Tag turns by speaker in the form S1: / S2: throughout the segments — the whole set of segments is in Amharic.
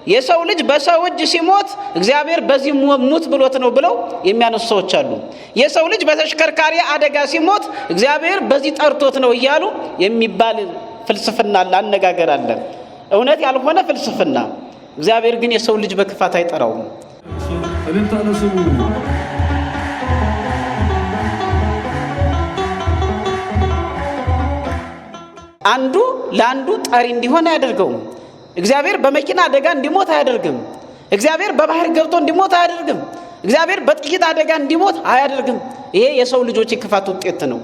S1: የሰው ልጅ በሰው እጅ ሲሞት እግዚአብሔር በዚህ ሙት ብሎት ነው ብለው የሚያነሱ ሰዎች አሉ። የሰው ልጅ በተሽከርካሪ አደጋ ሲሞት እግዚአብሔር በዚህ ጠርቶት ነው እያሉ የሚባል ፍልስፍና አለ፣ አነጋገር አለ፣ እውነት ያልሆነ ፍልስፍና። እግዚአብሔር ግን የሰው ልጅ በክፋት አይጠራውም። አንዱ ለአንዱ ጠሪ እንዲሆን አያደርገውም። እግዚአብሔር በመኪና አደጋ እንዲሞት አያደርግም። እግዚአብሔር በባህር ገብቶ እንዲሞት አያደርግም። እግዚአብሔር በጥቂት አደጋ እንዲሞት አያደርግም። ይሄ የሰው ልጆች የክፋት ውጤት ነው።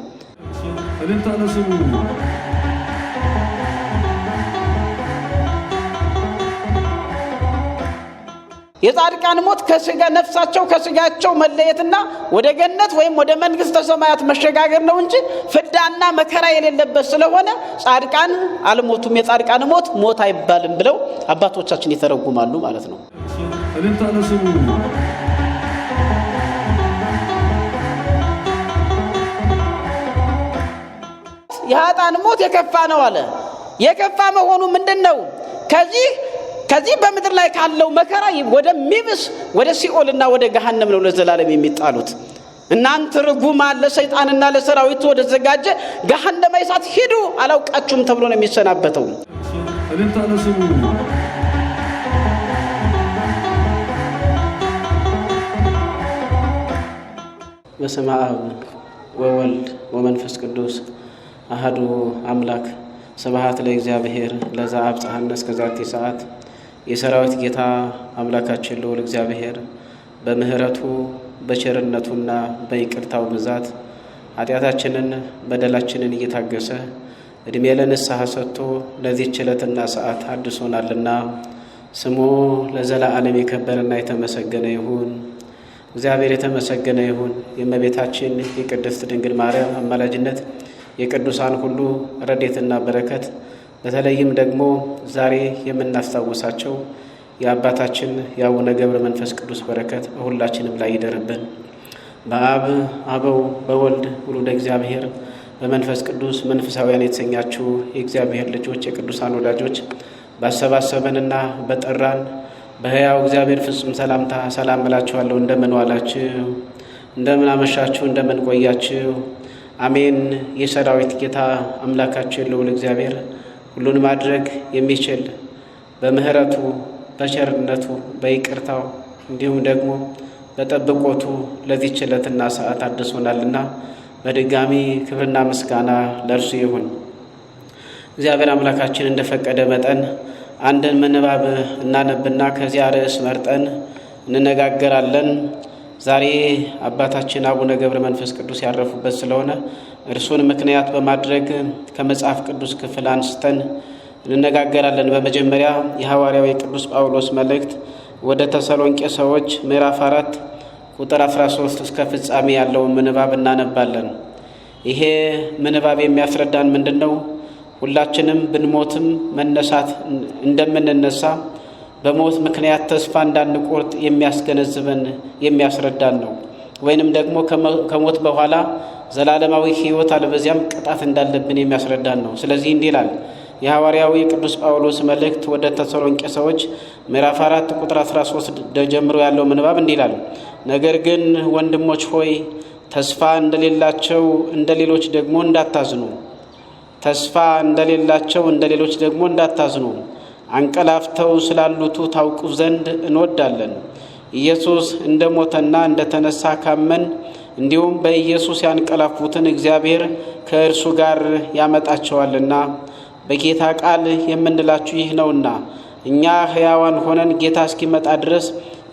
S1: የጻድቃን ሞት ከስጋ ነፍሳቸው ከስጋቸው መለየትና ወደ ገነት ወይም ወደ መንግስተ ሰማያት መሸጋገር ነው እንጂ ፍዳና መከራ የሌለበት ስለሆነ ጻድቃን አልሞቱም። የጻድቃን ሞት ሞት አይባልም ብለው አባቶቻችን ይተረጉማሉ ማለት ነው። የኃጥአን ሞት የከፋ ነው አለ። የከፋ መሆኑ ምንድነው? ከዚህ በምድር ላይ ካለው መከራ ወደሚብስ ወደ ሲኦልና ወደ ገሃነም ነው ለዘላለም የሚጣሉት። እናንተ ርጉማን ለሰይጣንና ለሰራዊቱ ወደ ተዘጋጀ ገሃነመ እሳት ሂዱ አላውቃችሁም ተብሎ ነው የሚሰናበተው። በስመ አብ ወወልድ ወመንፈስ ቅዱስ አሐዱ አምላክ ስብሐት ለእግዚአብሔር ለዘአብጽሐነ እስከዛቲ ሰዓት። የሰራዊት ጌታ አምላካችን ልዑል እግዚአብሔር በምህረቱ በቸርነቱና በይቅርታው ብዛት ኃጢአታችንን በደላችንን እየታገሰ እድሜ ለንስሐ ሰጥቶ ለዚህች ዕለትና ሰዓት አድሶናልና ስሙ ለዘላለም የከበረና የተመሰገነ ይሁን። እግዚአብሔር የተመሰገነ ይሁን። የእመቤታችን የቅድስት ድንግል ማርያም አማላጅነት፣ የቅዱሳን ሁሉ ረድኤትና በረከት፣ በተለይም ደግሞ ዛሬ የምናስታውሳቸው የአባታችን የአቡነ ገብረ መንፈስ ቅዱስ በረከት በሁላችንም ላይ ይደርብን። በአብ አበው በወልድ ውሉደ እግዚአብሔር በመንፈስ ቅዱስ መንፈሳውያን የተሰኛችሁ የእግዚአብሔር ልጆች የቅዱሳን ወዳጆች ባሰባሰበንና በጠራን በሕያው እግዚአብሔር ፍጹም ሰላምታ ሰላም እላችኋለሁ። እንደምን ዋላችሁ? እንደምን አመሻችሁ? እንደምን ቆያችሁ? አሜን። የሰራዊት ጌታ አምላካችን ልዑል እግዚአብሔር ሁሉን ማድረግ የሚችል በምህረቱ በቸርነቱ በይቅርታው እንዲሁም ደግሞ በጠብቆቱ ለዚህች ዕለትና ሰዓት አድርሶናልና በድጋሚ ክብርና ምስጋና ለእርሱ ይሁን። እግዚአብሔር አምላካችን እንደፈቀደ መጠን አንድን ምንባብ እናነብና ከዚያ ርዕስ መርጠን እንነጋገራለን። ዛሬ አባታችን አቡነ ገብረ መንፈስ ቅዱስ ያረፉበት ስለሆነ እርሱን ምክንያት በማድረግ ከመጽሐፍ ቅዱስ ክፍል አንስተን እንነጋገራለን። በመጀመሪያ የሐዋርያው የቅዱስ ጳውሎስ መልእክት ወደ ተሰሎንቄ ሰዎች ምዕራፍ 4 ቁጥር 13 እስከ ፍጻሜ ያለውን ምንባብ እናነባለን። ይሄ ምንባብ የሚያስረዳን ምንድን ነው? ሁላችንም ብንሞትም መነሳት እንደምንነሳ በሞት ምክንያት ተስፋ እንዳንቆርጥ የሚያስገነዝበን የሚያስረዳን ነው። ወይንም ደግሞ ከሞት በኋላ ዘላለማዊ ሕይወት አለበዚያም ቅጣት እንዳለብን የሚያስረዳን ነው። ስለዚህ እንዲህ ይላል የሐዋርያው የቅዱስ ጳውሎስ መልእክት ወደ ተሰሎንቄ ሰዎች ምዕራፍ 4 ቁጥር 13 ጀምሮ ያለው ምንባብ እንዲህ ይላል። ነገር ግን ወንድሞች ሆይ ተስፋ እንደሌላቸው እንደሌሎች ደግሞ እንዳታዝኑ አንቀላፍተው ስላሉቱ ታውቁ ዘንድ እንወዳለን። ኢየሱስ እንደሞተና እንደተነሳ ካመን እንዲሁም በኢየሱስ ያንቀላፉትን እግዚአብሔር ከእርሱ ጋር ያመጣቸዋልና በጌታ ቃል የምንላችሁ ይህ ነውና እኛ ሕያዋን ሆነን ጌታ እስኪመጣ ድረስ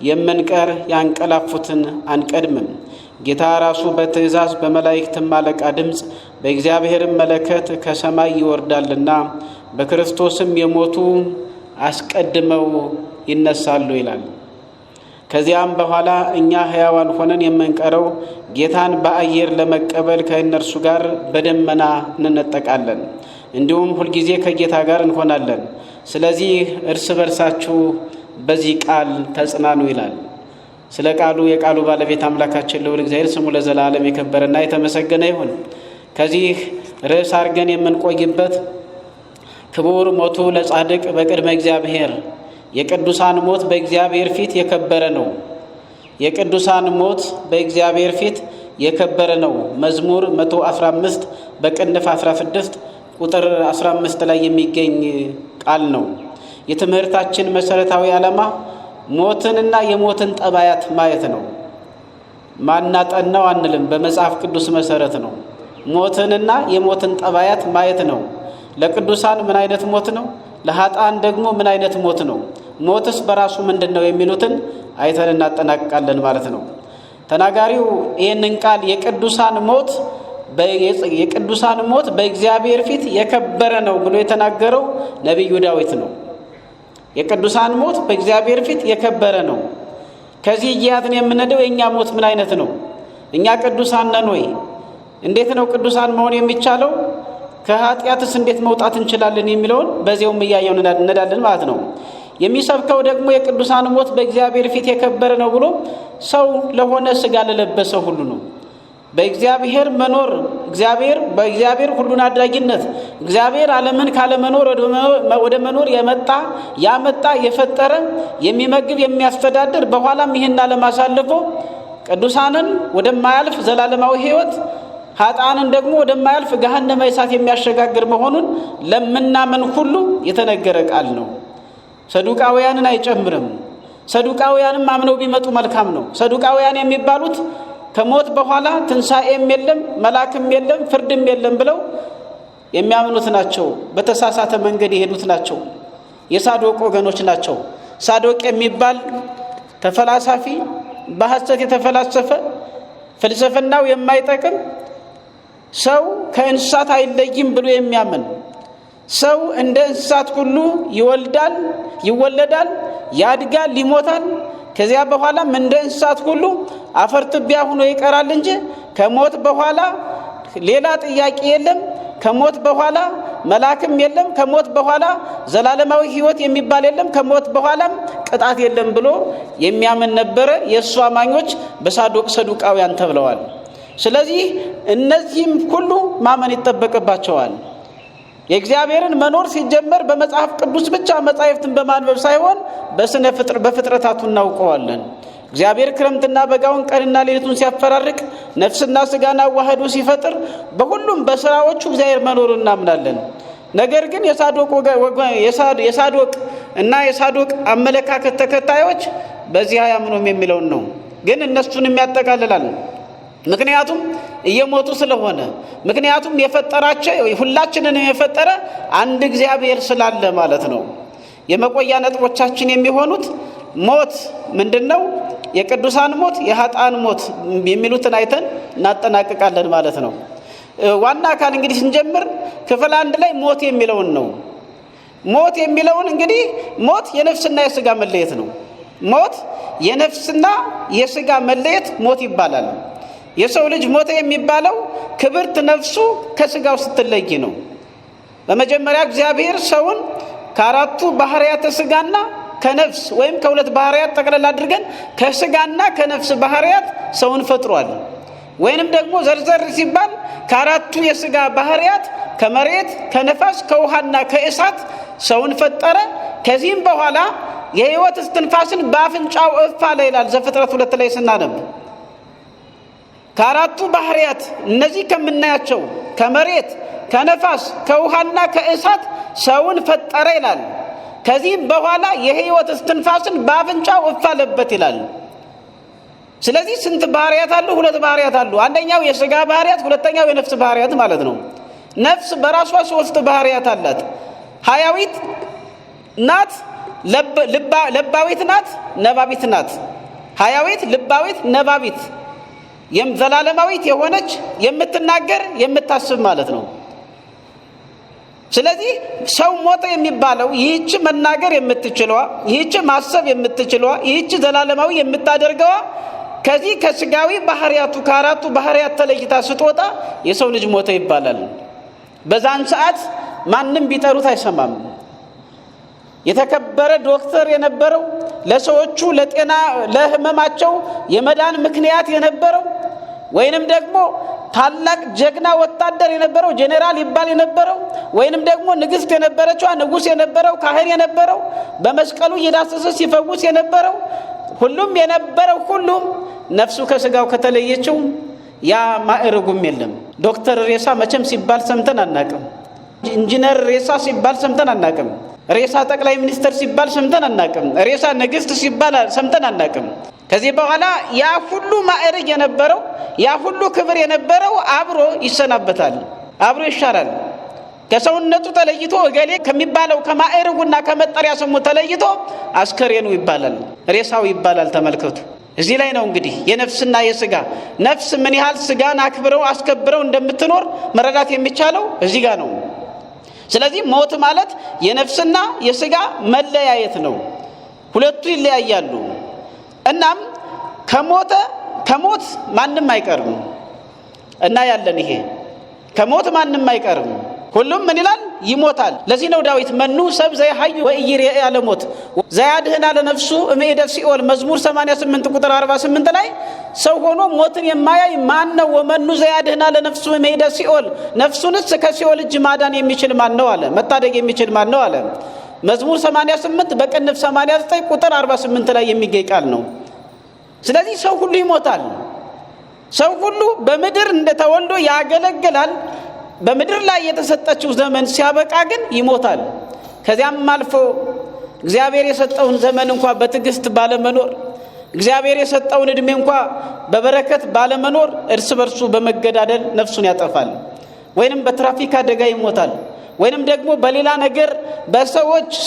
S1: የምንቀር ያንቀላፉትን አንቀድምም። ጌታ ራሱ በትእዛዝ በመላእክትም አለቃ ድምፅ በእግዚአብሔርም መለከት ከሰማይ ይወርዳልና በክርስቶስም የሞቱ አስቀድመው ይነሳሉ ይላል። ከዚያም በኋላ እኛ ሕያዋን ሆነን የምንቀረው ጌታን በአየር ለመቀበል ከእነርሱ ጋር በደመና እንነጠቃለን፣ እንዲሁም ሁልጊዜ ከጌታ ጋር እንሆናለን። ስለዚህ እርስ በርሳችሁ በዚህ ቃል ተጽናኑ ይላል። ስለ ቃሉ የቃሉ ባለቤት አምላካችን ልዑል እግዚአብሔር ስሙ ለዘላለም የከበረና የተመሰገነ ይሁን። ከዚህ ርዕስ አድርገን የምንቆይበት ክቡር ሞቱ ለጻድቅ በቅድመ እግዚአብሔር የቅዱሳን ሞት በእግዚአብሔር ፊት የከበረ ነው። የቅዱሳን ሞት በእግዚአብሔር ፊት የከበረ ነው። መዝሙር 115 በቅንፍ 16 ቁጥር 15 ላይ የሚገኝ ቃል ነው። የትምህርታችን መሰረታዊ ዓላማ ሞትንና የሞትን ጠባያት ማየት ነው። ማናጠናው አንልም፣ በመጽሐፍ ቅዱስ መሰረት ነው። ሞትንና የሞትን ጠባያት ማየት ነው። ለቅዱሳን ምን አይነት ሞት ነው? ለኃጥአን ደግሞ ምን አይነት ሞት ነው? ሞትስ በራሱ ምንድነው? የሚሉትን አይተን እናጠናቅቃለን ማለት ነው። ተናጋሪው ይህንን ቃል የቅዱሳን ሞት በእግዚአብሔር ፊት የከበረ ነው ብሎ የተናገረው ነቢዩ ዳዊት ነው። የቅዱሳን ሞት በእግዚአብሔር ፊት የከበረ ነው። ከዚህ እያትን የምንሄደው የኛ ሞት ምን አይነት ነው? እኛ ቅዱሳን ነን ወይ? እንዴት ነው ቅዱሳን መሆን የሚቻለው? ከኃጢአትስ እንዴት መውጣት እንችላለን? የሚለውን በዚያውም እያየው እንሄዳለን ማለት ነው። የሚሰብከው ደግሞ የቅዱሳን ሞት በእግዚአብሔር ፊት የከበረ ነው ብሎ ሰው ለሆነ ሥጋ ለለበሰ ሁሉ ነው። በእግዚአብሔር መኖር፣ በእግዚአብሔር ሁሉን አድራጊነት፣ እግዚአብሔር ዓለምን ካለመኖር ወደ መኖር ያመጣ የፈጠረ የሚመግብ የሚያስተዳድር በኋላም ይህን ዓለም አሳልፎ ቅዱሳንን ወደማያልፍ ዘላለማዊ ሕይወት ኃጥአንን ደግሞ ወደማያልፍ ገሃነመ እሳት የሚያሸጋግር መሆኑን ለምናምን ሁሉ የተነገረ ቃል ነው። ሰዱቃውያንን አይጨምርም። ሰዱቃውያንም አምነው ቢመጡ መልካም ነው። ሰዱቃውያን የሚባሉት ከሞት በኋላ ትንሣኤም የለም መላክም የለም ፍርድም የለም ብለው የሚያምኑት ናቸው። በተሳሳተ መንገድ የሄዱት ናቸው። የሳዶቅ ወገኖች ናቸው። ሳዶቅ የሚባል ተፈላሳፊ፣ በሐሰት የተፈላሰፈ፣ ፍልስፍናው የማይጠቅም ሰው ከእንስሳት አይለይም ብሎ የሚያምን ሰው እንደ እንስሳት ሁሉ ይወለዳል፣ ያድጋል፣ ይሞታል። ከዚያ በኋላም እንደ እንስሳት ሁሉ አፈር ትቢያ ሆኖ ይቀራል እንጂ ከሞት በኋላ ሌላ ጥያቄ የለም። ከሞት በኋላ መላክም የለም። ከሞት በኋላ ዘላለማዊ ሕይወት የሚባል የለም። ከሞት በኋላም ቅጣት የለም ብሎ የሚያምን ነበረ። የእሱ አማኞች በሳዶቅ ሰዱቃውያን ተብለዋል። ስለዚህ እነዚህም ሁሉ ማመን ይጠበቅባቸዋል። የእግዚአብሔርን መኖር ሲጀመር በመጽሐፍ ቅዱስ ብቻ መጻሕፍትን በማንበብ ሳይሆን በፍጥረታቱ እናውቀዋለን። እግዚአብሔር ክረምትና በጋውን ቀንና ሌሊቱን ሲያፈራርቅ ነፍስና ሥጋን አዋህዶ ሲፈጥር በሁሉም በስራዎቹ እግዚአብሔር መኖሩን እናምናለን። ነገር ግን የሳዶቅ እና የሳዶቅ አመለካከት ተከታዮች በዚህ አያምኑም የሚለውን ነው። ግን እነሱንም ያጠቃልላል። ምክንያቱም እየሞቱ ስለሆነ፣ ምክንያቱም የፈጠራቸው ሁላችንን የፈጠረ አንድ እግዚአብሔር ስላለ ማለት ነው። የመቆያ ነጥቦቻችን የሚሆኑት ሞት ምንድነው? የቅዱሳን ሞት፣ የኃጥአን ሞት የሚሉትን አይተን እናጠናቅቃለን ማለት ነው። ዋና አካል እንግዲህ ስንጀምር ክፍል 1 ላይ ሞት የሚለውን ነው። ሞት የሚለውን እንግዲህ ሞት የነፍስና የሥጋ መለየት ነው። ሞት የነፍስና የሥጋ መለየት ሞት ይባላል። የሰው ልጅ ሞተ የሚባለው ክብርት ነፍሱ ከሥጋው ስትለይ ነው። በመጀመሪያ እግዚአብሔር ሰውን ከአራቱ ባህሪያተ ሥጋና ከነፍስ ወይም ከሁለት ባህሪያት ጠቅለል አድርገን ከሥጋና ከነፍስ ባህሪያት ሰውን ፈጥሯል። ወይንም ደግሞ ዘርዘር ሲባል ከአራቱ የሥጋ ባህሪያት ከመሬት፣ ከነፋስ፣ ከውሃና ከእሳት ሰውን ፈጠረ። ከዚህም በኋላ የሕይወት እስትንፋስን በአፍንጫው እፍ አለ ይላል ዘፍጥረት 2 ላይ ስናነብ። ከአራቱ ባህሪያት እነዚህ ከምናያቸው ከመሬት፣ ከነፋስ፣ ከውሃና ከእሳት ሰውን ፈጠረ ይላል። ከዚህም በኋላ የሕይወት እስትንፋስን በአፍንጫው እፍ አለበት ይላል። ስለዚህ ስንት ባህሪያት አሉ? 2 ባህሪያት አሉ። አንደኛው የሥጋ ባህሪያት፣ ሁለተኛው የነፍስ ባህሪያት ማለት ነው። ነፍስ በራሷ 3 ባህሪያት አላት። ሐያዊት ናት፣ ለባዊት ናት፣ ነባቢት ናት። ሐያዊት፣ ልባዊት፣ ነባቢት ዘላለማዊት የሆነች የምትናገር የምታስብ ማለት ነው። ስለዚህ ሰው ሞተ የሚባለው ይህች መናገር የምትችለዋ፣ ይህች ማሰብ የምትችለዋ፣ ይህች ዘላለማዊ የምታደርገዋ ከዚህ ከሥጋዊ ባህሪያቱ ከአራቱ ባህሪያት ተለይታ ስትወጣ የሰው ልጅ ሞተ ይባላል። በዛን ሰዓት ማንም ቢጠሩት አይሰማም። የተከበረ ዶክተር የነበረው ለሰዎቹ ለጤና ለሕመማቸው የመዳን ምክንያት የነበረው ወይንም ደግሞ ታላቅ ጀግና ወታደር የነበረው ጄኔራል ይባል የነበረው ወይንም ደግሞ ንግስት የነበረችው ንጉስ የነበረው ካህን የነበረው በመስቀሉ እየዳሰሰ ሲፈውስ የነበረው ሁሉም የነበረው ሁሉም ነፍሱ ከስጋው ከተለየችው ያ ማዕረጉም የለም። ዶክተር ሬሳ መቼም ሲባል ሰምተን አናቅም። ኢንጂነር ሬሳ ሲባል ሰምተን አናቅም። ሬሳ ጠቅላይ ሚኒስትር ሲባል ሰምተን አናቅም። ሬሳ ንግስት ሲባል ሰምተን አናቅም። ከዚህ በኋላ ያ ሁሉ ማዕረግ የነበረው ያ ሁሉ ክብር የነበረው አብሮ ይሰናበታል፣ አብሮ ይሻራል። ከሰውነቱ ተለይቶ እገሌ ከሚባለው ከማዕረጉና ከመጠሪያ ስሙ ተለይቶ አስከሬኑ ይባላል፣ ሬሳው ይባላል። ተመልከቱ። እዚህ ላይ ነው እንግዲህ የነፍስና የስጋ ነፍስ ምን ያህል ስጋን አክብረው አስከብረው እንደምትኖር መረዳት የሚቻለው እዚህ ጋር ነው። ስለዚህ ሞት ማለት የነፍስና የስጋ መለያየት ነው። ሁለቱ ይለያያሉ። እናም ከሞት ማንም አይቀርም እና ያለን ይሄ ከሞት ማንም አይቀርም። ሁሉም ምን ይላል? ይሞታል። ለዚህ ነው ዳዊት መኑ ሰብ ዘይሐዩ ወኢይሬአ ያለ ሞት ዘያድህና ለነፍሱ እምእደ ሲኦል መዝሙር 88 ቁጥር 48 ላይ ሰው ሆኖ ሞትን የማያይ ማን ነው? ወመኑ ዘያድህና ለነፍሱ እምእደ ሲኦል ነፍሱንስ ከሲኦል እጅ ማዳን የሚችል ማን ነው አለ። መታደግ የሚችል ማን ነው አለ። መዝሙር 88 በቅንፍ 89 ቁጥር 48 ላይ የሚገኝ ቃል ነው። ስለዚህ ሰው ሁሉ ይሞታል። ሰው ሁሉ በምድር እንደተወልዶ ያገለግላል። በምድር ላይ የተሰጠችው ዘመን ሲያበቃ ግን ይሞታል። ከዚያም አልፎ እግዚአብሔር የሰጠውን ዘመን እንኳን በትዕግስት ባለመኖር እግዚአብሔር የሰጠውን እድሜ እንኳን በበረከት ባለመኖር እርስ በርሱ በመገዳደል ነፍሱን ያጠፋል። ወይንም በትራፊክ አደጋ ይሞታል። ወይንም ደግሞ በሌላ ነገር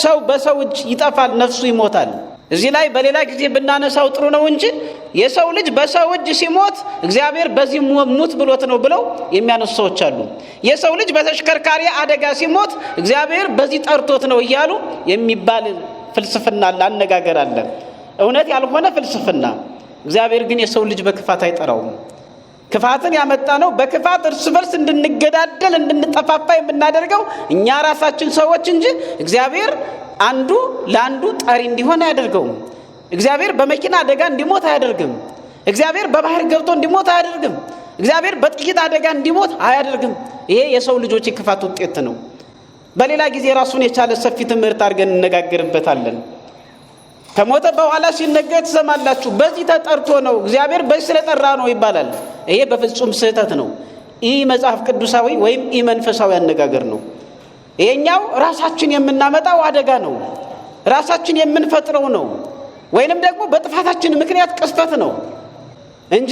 S1: ሰው በሰው እጅ ይጠፋል፣ ነፍሱ ይሞታል። እዚህ ላይ በሌላ ጊዜ ብናነሳው ጥሩ ነው እንጂ የሰው ልጅ በሰው እጅ ሲሞት እግዚአብሔር በዚህ ሙት ብሎት ነው ብለው የሚያነሱ ሰዎች አሉ። የሰው ልጅ በተሽከርካሪ አደጋ ሲሞት እግዚአብሔር በዚህ ጠርቶት ነው እያሉ የሚባል ፍልስፍና አለ፣ አነጋገር አለ፣ እውነት ያልሆነ ፍልስፍና። እግዚአብሔር ግን የሰው ልጅ በክፋት አይጠራውም። ክፋትን ያመጣ ነው በክፋት እርስ በርስ እንድንገዳደል እንድንጠፋፋ የምናደርገው እኛ ራሳችን ሰዎች እንጂ እግዚአብሔር አንዱ ለአንዱ ጠሪ እንዲሆን አያደርገውም። እግዚአብሔር በመኪና አደጋ እንዲሞት አያደርግም። እግዚአብሔር በባህር ገብቶ እንዲሞት አያደርግም። እግዚአብሔር በጥይት አደጋ እንዲሞት አያደርግም። ይሄ የሰው ልጆች የክፋት ውጤት ነው። በሌላ ጊዜ ራሱን የቻለ ሰፊ ትምህርት አድርገን እንነጋገርበታለን። ከሞተ በኋላ ሲነገር ትሰማላችሁ። በዚህ ተጠርቶ ነው እግዚአብሔር በዚህ ስለጠራ ነው ይባላል። ይሄ በፍጹም ስህተት ነው። ይህ መጽሐፍ ቅዱሳዊ ወይም ይህ መንፈሳዊ አነጋገር ነው። ይሄኛው ራሳችን የምናመጣው አደጋ ነው፣ ራሳችን የምንፈጥረው ነው፣ ወይንም ደግሞ በጥፋታችን ምክንያት ቅስፈት ነው እንጂ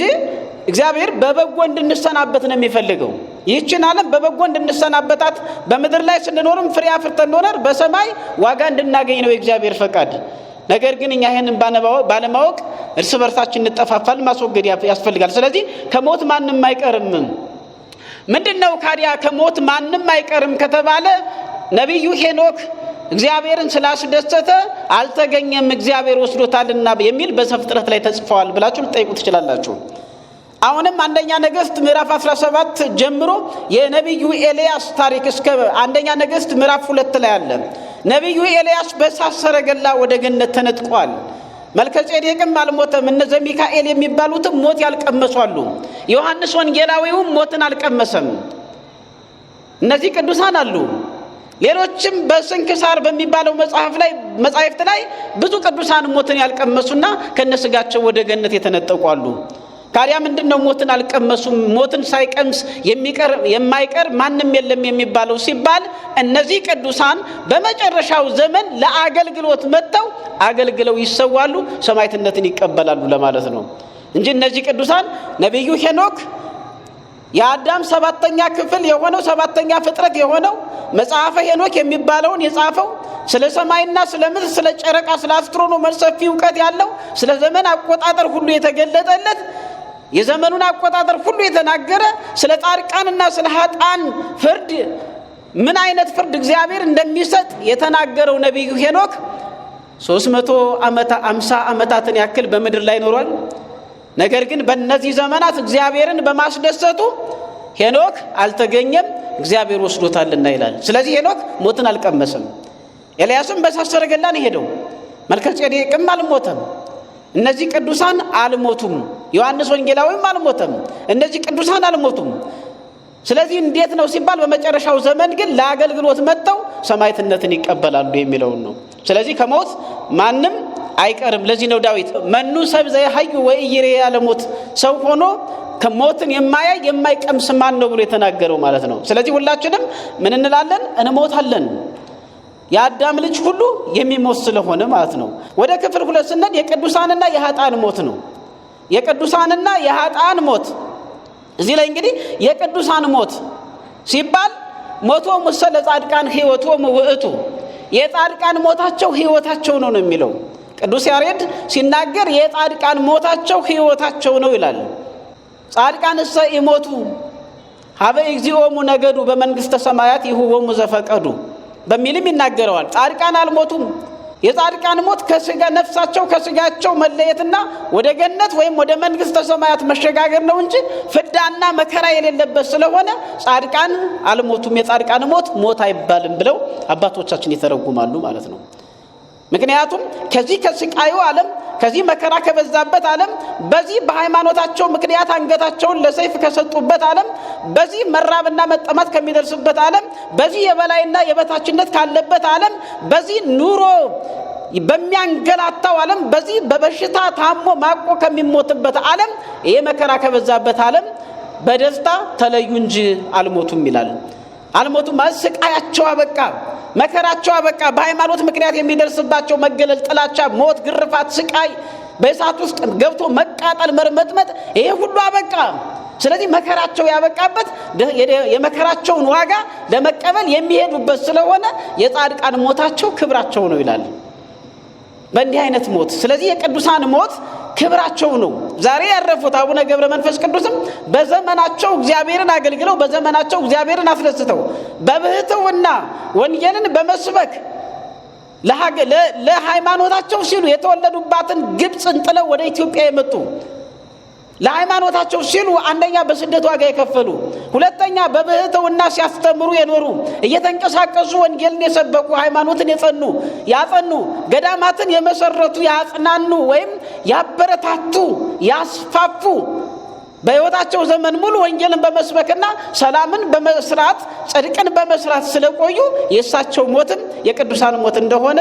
S1: እግዚአብሔር በበጎ እንድንሰናበት ነው የሚፈልገው። ይህችን ዓለም በበጎ እንድንሰናበታት በምድር ላይ ስንኖርም ፍሬ አፍርተን እንኖር በሰማይ ዋጋ እንድናገኝ ነው የእግዚአብሔር ፈቃድ። ነገር ግን እኛ ይሄንን ባለማወቅ እርስ በርሳችን እንጠፋፋል፣ ማስወገድ ያስፈልጋል። ስለዚህ ከሞት ማንም አይቀርም። ምንድነው ካዲያ ከሞት ማንም አይቀርም ከተባለ ነብዩ ሄኖክ እግዚአብሔርን ስላስደሰተ አልተገኘም እግዚአብሔር ወስዶታልና የሚል በዘፍጥረት ላይ ተጽፏል ብላችሁ ልጠይቁ ትችላላችሁ። አሁንም አንደኛ ነገሥት ምዕራፍ 17 ጀምሮ የነብዩ ኤልያስ ታሪክ እስከ አንደኛ ነገሥት ምዕራፍ 2 ላይ አለ። ነብዩ ኤልያስ በእሳት ሰረገላ ወደ ገነት ተነጥቋል። መልከጼዴቅም አልሞተም። እነዚህ ሚካኤል የሚባሉትም ሞት ያልቀመሱ አሉ። ዮሐንስ ወንጌላዊውም ሞትን አልቀመሰም። እነዚህ ቅዱሳን አሉ። ሌሎችም በስንክሳር በሚባለው መጽሐፍት ላይ ብዙ ቅዱሳን ሞትን ያልቀመሱና ከነስጋቸው ወደ ገነት የተነጠቁ አሉ። ታዲያ ምንድነው ሞትን አልቀመሱም? ሞትን ሳይቀምስ የማይቀር ማንም የለም የሚባለው ሲባል እነዚህ ቅዱሳን በመጨረሻው ዘመን ለአገልግሎት መጥተው አገልግለው ይሰዋሉ፣ ሰማዕትነትን ይቀበላሉ ለማለት ነው እንጂ እነዚህ ቅዱሳን ነብዩ ሄኖክ የአዳም 7ኛ ክፍል የሆነው 7ኛ ፍጥረት የሆነው መጽሐፈ ሄኖክ የሚባለውን የጻፈው ስለ ሰማይና ስለ ምድር ስለ ጨረቃ ስለ አስትሮኖመር ሰፊ ዕውቀት ያለው ስለ ዘመን አቆጣጠር ሁሉ የተገለጠለት የዘመኑን አቆጣጠር ሁሉ የተናገረ ስለ ጻድቃንና ስለ ኃጥአን ፍርድ ምን አይነት ፍርድ እግዚአብሔር እንደሚሰጥ የተናገረው ነብዩ ሄኖክ 350 ዓመታትን ያክል በምድር ላይ ኖሯል። ነገር ግን በእነዚህ ዘመናት እግዚአብሔርን በማስደሰቱ ሄኖክ አልተገኘም፣ እግዚአብሔር ወስዶታልና ይላል። ስለዚህ ሄኖክ ሞትን አልቀመሰም። ኤልያስም በእሳት ሰረገላ ነው ሄደው፣ መልከጼዴቅም አልሞተም። እነዚህ ቅዱሳን አልሞቱም። ዮሐንስ ወንጌላዊም አልሞተም። እነዚህ ቅዱሳን አልሞቱም። ስለዚህ እንዴት ነው ሲባል በመጨረሻው ዘመን ግን ለአገልግሎት መጥተው ሰማዕትነትን ይቀበላሉ የሚለውን ነው። ስለዚህ ከሞት ማንም አይቀርም። ለዚህ ነው ዳዊት መኑ ሰብ ዘይሐዩ ወኢይሬ ያለሞት ሰው ሆኖ ከሞትን የማያይ የማይቀምስ ማን ነው ብሎ የተናገረው ማለት ነው። ስለዚህ ሁላችንም ምን እንላለን? እንሞታለን። የአዳም ልጅ ሁሉ የሚሞት ስለሆነ ማለት ነው። ወደ ክፍል 2 ስንሄድ የቅዱሳንና የኃጥአን ሞት ነው። የቅዱሳንና የኃጥአን ሞት እዚህ ላይ እንግዲህ የቅዱሳን ሞት ሲባል ሞቶሙ ለጻድቃን ሕይወቶሙ ውእቱ የጻድቃን ሞታቸው ሕይወታቸው ነው የሚለው ቅዱስ ያሬድ ሲናገር የጻድቃን ሞታቸው ሕይወታቸው ነው ይላል። ጻድቃንሰ ይሞቱ ሀበ እግዚኦሙ ነገዱ በመንግሥተ ሰማያት ይሁቦሙ ዘፈቀዱ በሚልም ይናገረዋል። ጻድቃን አልሞቱም። የጻድቃን ሞት ከስጋ ነፍሳቸው ከስጋቸው መለየትና ወደ ገነት ወይም ወደ መንግሥተ ሰማያት መሸጋገር ነው እንጂ ፍዳና መከራ የሌለበት ስለሆነ ጻድቃን አልሞቱም። የጻድቃን ሞት ሞት አይባልም ብለው አባቶቻችን ይተረጉማሉ ማለት ነው። ምክንያቱም ከዚህ ከስቃዩ ዓለም ከዚህ መከራ ከበዛበት ዓለም በዚህ በሃይማኖታቸው ምክንያት አንገታቸውን ለሰይፍ ከሰጡበት ዓለም በዚህ መራብና መጠማት ከሚደርስበት ዓለም በዚህ የበላይና የበታችነት ካለበት ዓለም በዚህ ኑሮ በሚያንገላታው ዓለም በዚህ በበሽታ ታሞ ማቆ ከሚሞትበት ዓለም ይሄ መከራ ከበዛበት ዓለም በደስታ ተለዩ እንጂ አልሞቱም ይላል። አልሞቱም ማለት ስቃያቸው አበቃ፣ መከራቸው አበቃ። በሃይማኖት ምክንያት የሚደርስባቸው መገለል፣ ጥላቻ፣ ሞት፣ ግርፋት፣ ስቃይ፣ በእሳት ውስጥ ገብቶ መቃጠል፣ መርመጥመጥ ይሄ ሁሉ አበቃ። ስለዚህ መከራቸው ያበቃበት የመከራቸውን ዋጋ ለመቀበል የሚሄዱበት ስለሆነ የጻድቃን ሞታቸው ክብራቸው ነው ይላል። በእንዲህ አይነት ሞት ስለዚህ የቅዱሳን ሞት ክብራቸው ነው። ዛሬ ያረፉት አቡነ ገብረ መንፈስ ቅዱስም በዘመናቸው እግዚአብሔርን አገልግለው በዘመናቸው እግዚአብሔርን አስደስተው በብሕትውና ወንጌልን በመስበክ ለሃይማኖታቸው ሲሉ የተወለዱባትን ግብፅን ጥለው ወደ ኢትዮጵያ የመጡ ለሃይማኖታቸው ሲሉ አንደኛ በስደት ዋጋ የከፈሉ ሁለተኛ በብሕትውና ሲያስተምሩ የኖሩ እየተንቀሳቀሱ ወንጌልን የሰበኩ ሃይማኖትን ያጸኑ ገዳማትን የመሰረቱ ያጽናኑ ወይም ያበረታቱ ያስፋፉ በሕይወታቸው ዘመን ሙሉ ወንጌልን በመስበክና ሰላምን በመስራት ጽድቅን በመስራት ስለቆዩ የእሳቸው ሞትም የቅዱሳን ሞት እንደሆነ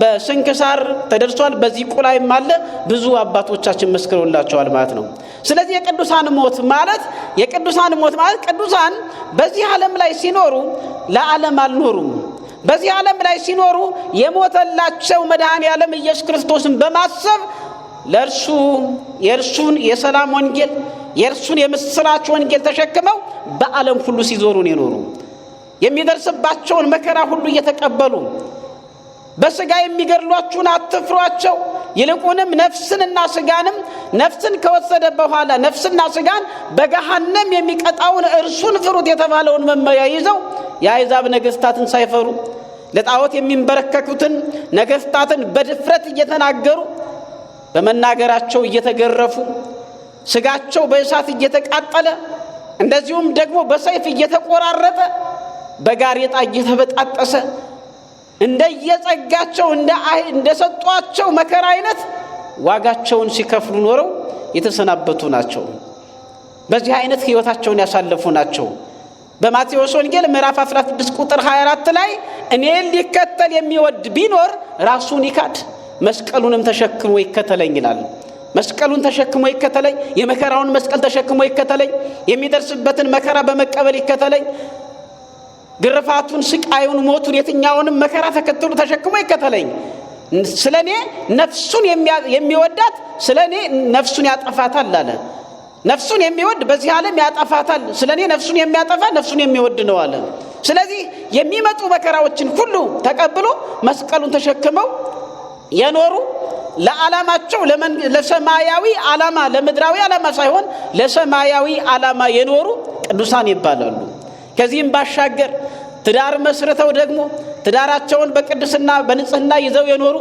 S1: በስንክሳር ተደርሷል። በዚህ ቁላይም አለ። ብዙ አባቶቻችን መስክረውላቸዋል ማለት ነው። ስለዚህ የቅዱሳን ሞት ማለት ቅዱሳን በዚህ ዓለም ላይ ሲኖሩ ለዓለም አልኖሩም። በዚህ ዓለም ላይ ሲኖሩ የሞተላቸው መድኃኔዓለም ኢየሱስ ክርስቶስን በማሰብ የእርሱን የሰላም ወንጌል የእርሱን የምስራች ወንጌል ተሸክመው በዓለም ሁሉ ሲዞሩ የኖሩ የሚደርስባቸውን መከራ ሁሉ እየተቀበሉ በስጋ የሚገድሏችሁን አትፍሯቸው፣ ይልቁንም ነፍስን ከወሰደ በኋላ ነፍስና ስጋን በገሃነም የሚቀጣውን እርሱን ፍሩት የተባለውን መመሪያ ይዘው የአሕዛብ ነገሥታትን ሳይፈሩ ለጣዖት የሚንበረከኩትን ነገሥታትን በድፍረት እየተናገሩ በመናገራቸው እየተገረፉ ስጋቸው በእሳት እየተቃጠለ እንደዚሁም ደግሞ በሰይፍ እየተቆራረጠ በጋሬጣ እየተበጣጠሰ እንደየጸጋቸው እንደሰጧቸው መከራ አይነት ዋጋቸውን ሲከፍሉ ኖረው የተሰናበቱ ናቸው። በዚህ አይነት ሕይወታቸውን ያሳለፉ ናቸው። በማቴዎስ ወንጌል ምዕራፍ 16 ቁጥር 24 ላይ እኔን ሊከተል የሚወድ ቢኖር ራሱን ይካድ መስቀሉንም ተሸክሞ ይከተለኝ ይላል። መስቀሉን ተሸክሞ ይከተለኝ፣ የመከራውን መስቀል ተሸክሞ ይከተለኝ፣ የሚደርስበትን መከራ በመቀበል ይከተለኝ፣ ግርፋቱን፣ ስቃዩን፣ ሞቱን የትኛውንም መከራ ተከትሎ ተሸክሞ ይከተለኝ። ስለኔ ነፍሱን የሚወዳት ስለኔ ነፍሱን ያጠፋታል አለ። ነፍሱን የሚወድ በዚህ ዓለም ያጠፋታል፣ ስለኔ ነፍሱን የሚያጠፋ ነፍሱን የሚወድ ነው አለ። ስለዚህ የሚመጡ መከራዎችን ሁሉ ተቀብሎ መስቀሉን ተሸክመው የኖሩ ለዓላማቸው ለሰማያዊ ዓላማ ለምድራዊ ዓላማ ሳይሆን ለሰማያዊ ዓላማ የኖሩ ቅዱሳን ይባላሉ። ከዚህም ባሻገር ትዳር መስርተው ደግሞ ትዳራቸውን በቅድስና በንጽህና ይዘው የኖሩ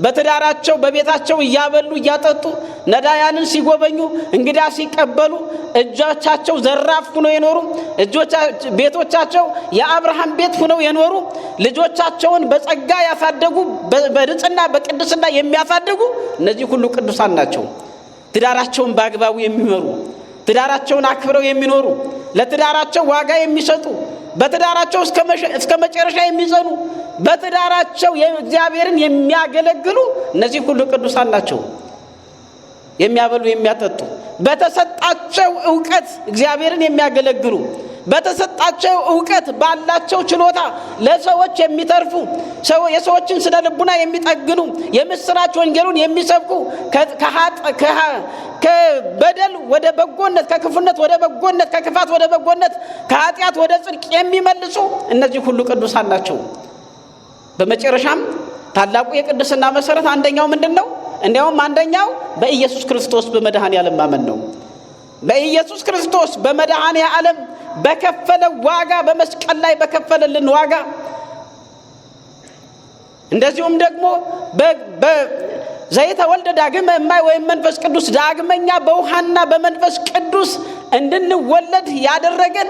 S1: በትዳራቸው በቤታቸው እያበሉ እያጠጡ ነዳያንን ሲጎበኙ እንግዳ ሲቀበሉ እጆቻቸው ዘራፍ ሆነው የኖሩ ቤቶቻቸው የአብርሃም ቤት ሆነው የኖሩ ልጆቻቸውን በጸጋ ያሳደጉ በንጽህና በቅድስና የሚያሳድጉ እነዚህ ሁሉ ቅዱሳን ናቸው። ትዳራቸውን በአግባቡ የሚመሩ ትዳራቸውን አክብረው የሚኖሩ ለትዳራቸው ዋጋ የሚሰጡ በትዳራቸው እስከ መጨረሻ የሚጸኑ በትዳራቸው እግዚአብሔርን የሚያገለግሉ እነዚህ ሁሉ ቅዱሳን ናቸው። የሚያበሉ የሚያጠጡ በተሰጣቸው ዕውቀት እግዚአብሔርን የሚያገለግሉ በተሰጣቸው ዕውቀት ባላቸው ችሎታ ለሰዎች የሚተርፉ የሰዎችን ስነ ልቡና የሚጠግኑ የምስራች ወንጌሉን የሚሰብኩ ከበደል ወደ በጎነት ከክፉነት ወደ በጎነት ከክፋት ወደ በጎነት ከኃጢአት ወደ ጽድቅ የሚመልሱ እነዚህ ሁሉ ቅዱሳን ናቸው። በመጨረሻም ታላቁ የቅድስና መሰረት አንደኛው ምንድነው? እንዲያውም አንደኛው በኢየሱስ ክርስቶስ በመድኃኔ ዓለም ማመን ነው። በኢየሱስ ክርስቶስ በመድኃኔ ዓለም በከፈለ ዋጋ በመስቀል ላይ በከፈለልን ዋጋ እንደዚሁም ደግሞ ዘይተወልደ ዳግመ እማይ ወይም መንፈስ ቅዱስ ዳግመኛ በውሃና በመንፈስ ቅዱስ እንድንወለድ ያደረገን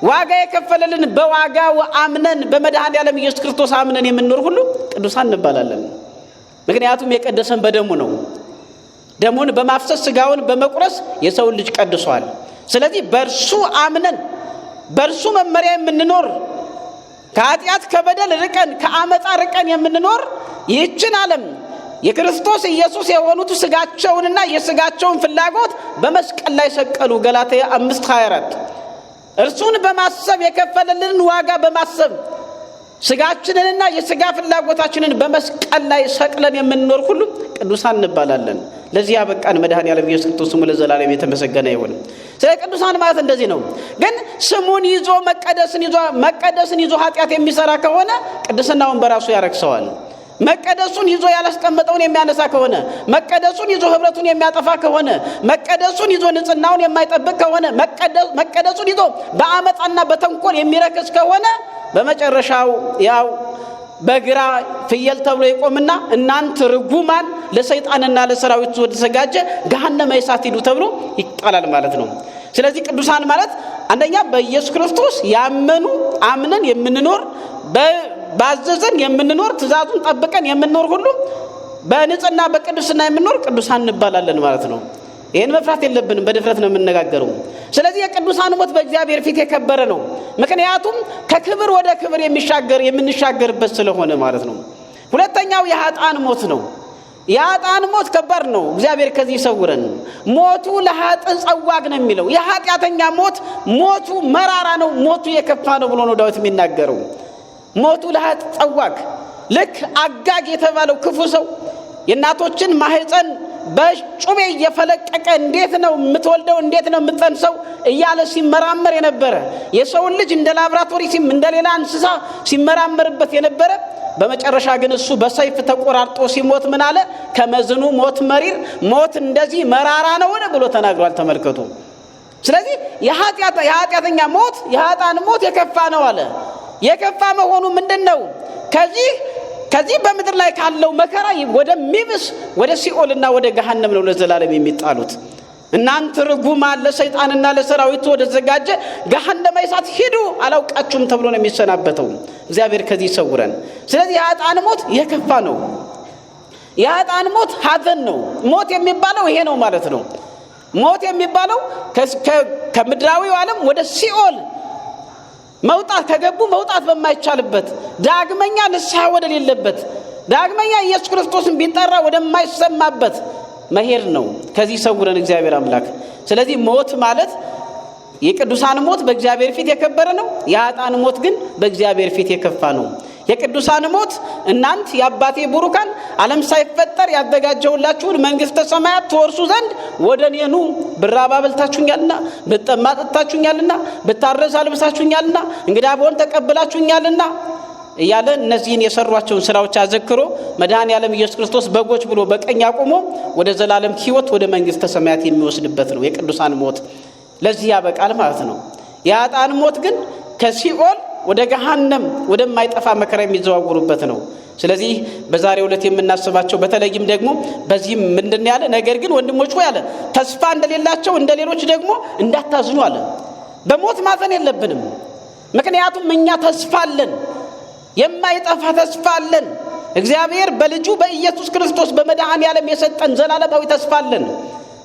S1: ዋጋ የከፈለልን በዋጋው አምነን በመድኃኔ ዓለም ኢየሱስ ክርስቶስ አምነን የምንኖር ሁሉ ቅዱሳን እንባላለን። ምክንያቱም የቀደሰን በደሙ ነው። ደሙን በማፍሰስ ሥጋውን በመቁረስ የሰውን ልጅ ቀድሷል። ስለዚህ በእርሱ አምነን በእርሱ መመሪያ የምንኖር ከኃጢአት ከበደል ርቀን ከአመፃ ርቀን የምንኖር ይህችን ዓለም የክርስቶስ ኢየሱስ የሆኑት ሥጋቸውንና የሥጋቸውን ፍላጎት በመስቀል ላይ ሰቀሉ። ገላትያ 5:24 እርሱን በማሰብ የከፈለልን ዋጋ በማሰብ ሥጋችንንና የሥጋ ፍላጎታችንን በመስቀል ላይ ሰቅለን የምንኖር ሁሉ ቅዱሳን እንባላለን። ለዚህ ያበቃን መድኃኔ ዓለም ኢየሱስ ክርስቶስ ስሙ ለዘላለም የተመሰገነ ይሁን። ስለ ቅዱሳን ማለት እንደዚህ ነው። ግን ስሙን ይዞ መቀደስን ይዞ ኃጢአት የሚሰራ ከሆነ ቅድስናውን በራሱ ያረክሰዋል። መቀደሱን ይዞ ያላስቀመጠውን የሚያነሳ ከሆነ መቀደሱን ይዞ ህብረቱን የሚያጠፋ ከሆነ መቀደሱን ይዞ ንጽህናውን የማይጠብቅ ከሆነ መቀደሱን ይዞ በአመፃና በተንኮል የሚረክስ ከሆነ በመጨረሻው ያው በግራ ፍየል ተብሎ ይቆምና እናንተ ርጉማን ለሰይጣንና ለሰራዊቱ ወደተዘጋጀ ገሃነመ እሳት ሂዱ ተብሎ ይጣላል ማለት ነው። ስለዚህ ቅዱሳን ማለት አንደኛ በኢየሱስ ክርስቶስ ያመኑ አምነን የምንኖር ባዘዘን የምንኖር ትእዛዙን ጠብቀን የምንኖር ሁሉ በንጽህና በቅድስና የምንኖር ቅዱሳን እንባላለን ማለት ነው። ይሄን መፍራት የለብንም። በድፍረት ነው የምንነጋገረው። ስለዚህ የቅዱሳን ሞት በእግዚአብሔር ፊት የከበረ ነው። ምክንያቱም ከክብር ወደ ክብር የምንሻገርበት ስለሆነ ማለት ነው። ሁለተኛው የኃጥአን ሞት ነው። የኃጥአን ሞት ከባድ ነው። እግዚአብሔር ከዚህ ይሰውረን። ሞቱ ለኃጥእ ጸዋግ ነው የሚለው። የኃጢአተኛ ሞቱ መራራ ነው፣ ሞቱ የከፋ ነው ብሎ ነው ዳዊት የሚናገረው። ሞቱ ለኃጥእ ጸዋግ። ልክ አጋግ የተባለው ክፉ ሰው የእናቶችን ማህፀን በጩቤ እየፈለቀቀ እንዴት ነው የምትወልደው እንዴት ነው የምትጸንሰው እያለ ሲመራመር የነበረ የሰውን ልጅ እንደ ላብራቶሪ እንደ ሌላ እንስሳ ሲመራመርበት የነበረ በመጨረሻ ግን እሱ በሰይፍ ተቆራርጦ ሲሞት ምን አለ? ከመዝኑ ሞት መሪር፣ ሞት እንደዚህ መራራ ነው ብሎ ተናግሯል። ተመልከቱ። ስለዚህ የኃጢአተኛ ሞት የኃጥአን ሞት የከፋ ነው አለ። የከፋ መሆኑ ምንድነው? ከዚህ በምድር ላይ ካለው መከራ ወደሚብስ ወደ ሲኦልና ወደ ገሃነም ነው ለዘላለም የሚጣሉት። እናንተ ርጉማን ለሰይጣንና ለሰራዊቱ ወደ ተዘጋጀ ገሃነመ እሳት ሂዱ አላውቃችሁም ተብሎ ነው የሚሰናበተው። እግዚአብሔር ከዚህ ይሰውረን። ስለዚህ የኃጥአን ሞት የከፋ ነው። የኃጥአን ሞት ሐዘን ነው። ሞት የሚባለው ይሄ ነው ማለት ነው። ሞት የሚባለው ከምድራዊው ዓለም ወደ ሲኦል መውጣት ከገቡ መውጣት በማይቻልበት ዳግመኛ ንስሐ ወደሌለበት ዳግመኛ ኢየሱስ ክርስቶስን ቢጠራ ወደማይሰማበት መሄድ ነው። ከዚህ ሰውረን እግዚአብሔር አምላክ። ስለዚህ ሞት ማለት የቅዱሳን ሞት በእግዚአብሔር ፊት የከበረ ነው። የኃጥአን ሞት ግን በእግዚአብሔር ፊት የከፋ ነው። የቅዱሳን ሞት እናንተ የአባቴ ቡሩካን ዓለም ሳይፈጠር ያዘጋጀሁላችሁን መንግሥተ ሰማያት ትወርሱ ዘንድ ወደ እኔ ኑ፣ ብራብ አብልታችሁኛልና፣ ብጠማ አጠጥታችሁኛልና፣ ብታረዝ አልብሳችሁኛልና፣ እንግዳ ብሆን ተቀብላችሁኛልና እያለ እነዚህን የሰሯቸውን ስራዎች አዘክሮ መድኃኔ ዓለም ኢየሱስ ክርስቶስ በጎች ብሎ በቀኝ አቁሞ ወደ ዘላለም ሕይወት ወደ መንግሥተ ሰማያት የሚወስድበት ነው የቅዱሳን ሞት። ለዚህ ያበቃል ማለት ነው። የኃጥአን ሞት ግን ከሲኦል ወደ ገሃነም ወደማይጠፋ መከራ የሚዘዋወሩበት ነው። ስለዚህ በዛሬው ዕለት የምናስባቸው በተለይም ደግሞ በዚህም ምንድን ያለ ነገር ግን ወንድሞች ሆይ አለ ተስፋ እንደሌላቸው እንደሌሎች ደግሞ እንዳታዝኑ አለ። በሞት ማዘን የለብንም። ምክንያቱም እኛ ተስፋ አለን፣ የማይጠፋ ተስፋ አለን። እግዚአብሔር በልጁ በኢየሱስ ክርስቶስ በመድኃኔ ዓለም የሰጠን ዘላለማዊ ተስፋ አለን።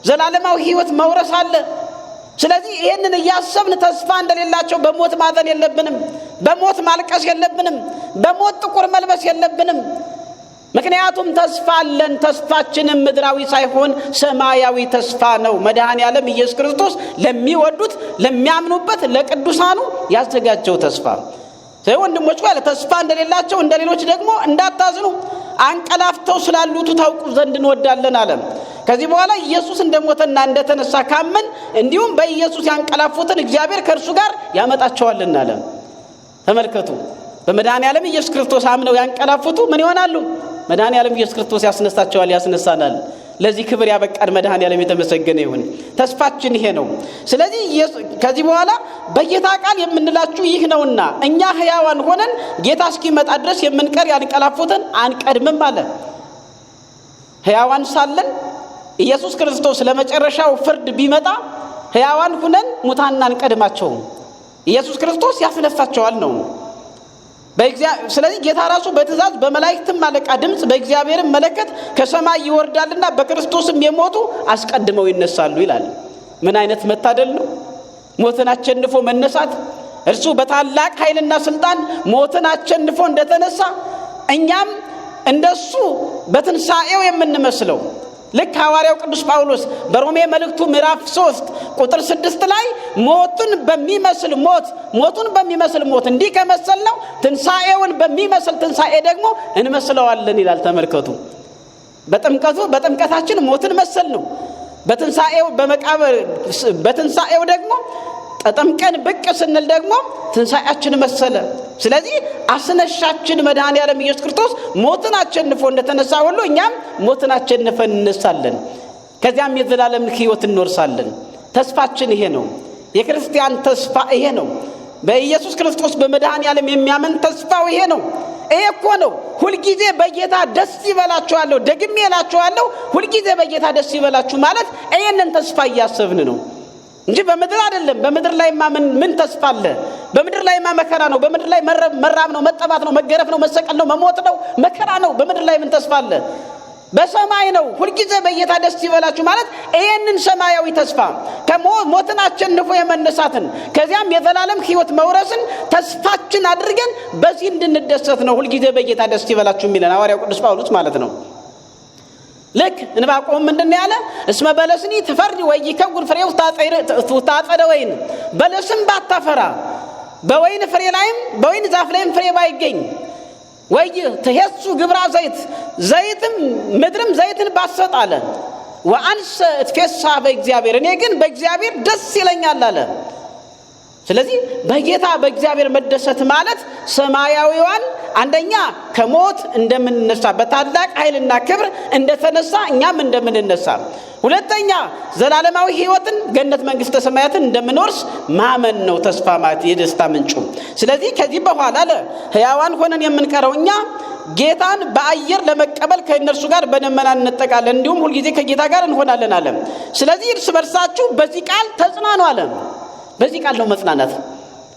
S1: ዘላለማዊ ሕይወት መውረስ አለ። ስለዚህ ይሄንን እያሰብን ተስፋ እንደሌላቸው በሞት ማዘን የለብንም፣ በሞት ማልቀስ የለብንም፣ በሞት ጥቁር መልበስ የለብንም። ምክንያቱም ተስፋ አለን። ተስፋችንም ምድራዊ ሳይሆን ሰማያዊ ተስፋ ነው። መድኃኔዓለም ኢየሱስ ክርስቶስ ለሚወዱት ለሚያምኑበት ለቅዱሳኑ ያዘጋጀው ተስፋ። ወንድሞች ሆይ ተስፋ እንደሌላቸው እንደሌሎች ደግሞ እንዳታዝኑ፣ አንቀላፍተው ስላሉት ታውቁ ዘንድ እንወዳለን አለ። ከዚህ በኋላ ኢየሱስ እንደሞተና እንደተነሳ ካመን እንዲሁም በኢየሱስ ያንቀላፉትን እግዚአብሔር ከእርሱ ጋር ያመጣቸዋልና አለ። ተመልከቱ፣ በመድኃኔዓለም ኢየሱስ ክርስቶስ አምነው ያንቀላፉቱ ምን ይሆናሉ? መድኃኔዓለም ኢየሱስ ክርስቶስ ያስነሳቸዋል፣ ያስነሳናል። ለዚህ ክብር ያበቃን መድኃኔዓለም የተመሰገነ ይሁን። ተስፋችን ይሄ ነው። ስለዚህ ከዚህ በኋላ በጌታ ቃል የምንላችሁ ይህ ነውና እኛ ሕያዋን ሆነን ጌታ እስኪመጣ ድረስ የምንቀር ያንቀላፉትን አንቀድምም አለ። ሕያዋን ሳለን ኢየሱስ ክርስቶስ ለመጨረሻው ፍርድ ቢመጣ ሕያዋን ሆነን ሙታን አንቀድማቸውም። ኢየሱስ ክርስቶስ ያስነሳቸዋል ነው። ስለዚህ ጌታ ራሱ በትእዛዝ በመላእክትም አለቃ ድምፅ በእግዚአብሔርም መለከት ከሰማይ ይወርዳልና በክርስቶስም የሞቱ አስቀድመው ይነሳሉ ይላል። ምን አይነት መታደል ነው! ሞትን አሸንፎ መነሳት። እርሱ በታላቅ ኃይልና ስልጣን ሞትን አሸንፎ እንደተነሳ እኛም እንደሱ በትንሣኤው የምንመስለው ልክ ሐዋርያው ቅዱስ ጳውሎስ በሮሜ መልእክቱ ምዕራፍ 3 ቁጥር 6 ላይ ሞቱን በሚመስል ሞት እንዲህ ከመሰልነው ትንሣኤውን በሚመስል ትንሣኤ ደግሞ እንመስለዋለን ይላል። ተመልከቱ፣ በጥምቀታችን ሞትን መሰል ነው። በትንሣኤው ደግሞ ተጠምቀን ብቅ ስንል ደግሞ ትንሣኤያችን መሰለ። ስለዚህ አስነሻችን መድኃኔዓለም ኢየሱስ ክርስቶስ ሞትን አሸንፎ እንደተነሳ ሁሉ እኛም ሞትን አሸንፈን እንነሳለን። ከዚያም የዘላለም ሕይወት እንወርሳለን። ተስፋችን ይሄ ነው። የክርስቲያን ተስፋ ይሄ ነው። በኢየሱስ ክርስቶስ በመድኃኔዓለም የሚያምን ተስፋው ይሄ ነው። ይሄ እኮ ነው ሁልጊዜ በጌታ ደስ ይበላችኋለሁ፣ ደግሜ እላችኋለሁ ሁልጊዜ በጌታ ደስ ይበላችሁ ማለት ይሄንን ተስፋ እያሰብን ነው እንጂ በምድር አይደለም። በምድር ላይማ ምን ተስፋ አለ? በምድር ላይማ መከራ ነው። በምድር ላይ መራብ ነው፣ መጠባት ነው፣ መገረፍ ነው፣ መሰቀል ነው፣ መሞት ነው፣ መከራ ነው። በምድር ላይ ምን ተስፋ አለ? በሰማይ ነው። ሁልጊዜ በጌታ ደስ ይበላችሁ ማለት ይሄንን ሰማያዊ ተስፋ ከሞትን አሸንፎ የመነሳትን ከዚያም የዘላለም ሕይወት መውረስን ተስፋችን አድርገን በዚህ እንድንደሰት ነው። ሁልጊዜ በጌታ ደስ ይበላችሁ የሚለን ሐዋርያው ቅዱስ ጳውሎስ ማለት ነው። ልክ እንባቆም ምንድነው ያለ? እስመ በለስኒ ትፈሪ ወይከውን ፍሬው ታጸደ ወይን፣ በለስም ባታፈራ በወይን ፍሬ ላይም በወይን ዛፍ ላይም ፍሬ ባይገኝ ወይ ተሄሱ ግብራ ዘይትም ምድርም ዘይትን ባሰጥ አለ። ወአንሰ እትፌሳ በእግዚአብሔር፣ እኔ ግን በእግዚአብሔር ደስ ይለኛል አለ። ስለዚህ በጌታ በእግዚአብሔር መደሰት ማለት ሰማያዊዋን አንደኛ ከሞት እንደምንነሳ በታላቅ ኃይልና ክብር እንደተነሳ እኛም እንደምንነሳ፣ ሁለተኛ ዘላለማዊ ሕይወትን ገነት መንግሥተ ሰማያትን እንደምንወርስ ማመን ነው ተስፋ ማለት የደስታ ምንጩ። ስለዚህ ከዚህ በኋላ ለሕያዋን ሆነን የምንቀረው እኛ ጌታን በአየር ለመቀበል ከእነርሱ ጋር በደመና እንጠቃለን፣ እንዲሁም ሁልጊዜ ከጌታ ጋር እንሆናለን አለ። ስለዚህ እርስ በርሳችሁ በዚህ ቃል ተጽናኑ አለ። በዚህ ቃል ነው መጽናናት።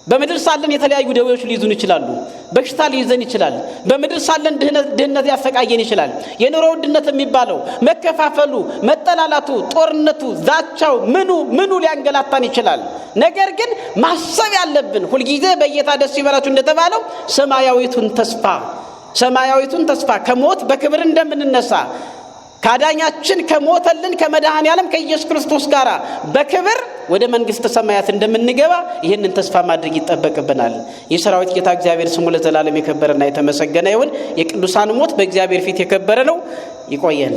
S1: በምድር ሳለን የተለያዩ ደዌዎች ሊይዙን ይችላሉ። በሽታ ሊይዘን ይችላል። በምድር ሳለን ድህነት ያሰቃየን ይችላል። የኑሮ ውድነት የሚባለው መከፋፈሉ፣ መጠላላቱ፣ ጦርነቱ፣ ዛቻው ምኑ ሊያንገላታን ይችላል። ነገር ግን ማሰብ ያለብን ሁልጊዜ በጌታ ደስ ይበላችሁ እንደተባለው ሰማያዊቱን ተስፋ ከሞት በክብር እንደምንነሳ ካዳኛችን ከሞተልን ከመድኃኔዓለም ከኢየሱስ ክርስቶስ ጋር በክብር ወደ መንግሥተ ሰማያት እንደምንገባ ይህንን ተስፋ ማድረግ ይጠበቅብናል። የሰራዊት ጌታ እግዚአብሔር ስሙ ለዘላለም የከበረና የተመሰገነ ይሁን። የቅዱሳን ሞት በእግዚአብሔር ፊት የከበረ ነው። ይቆየን።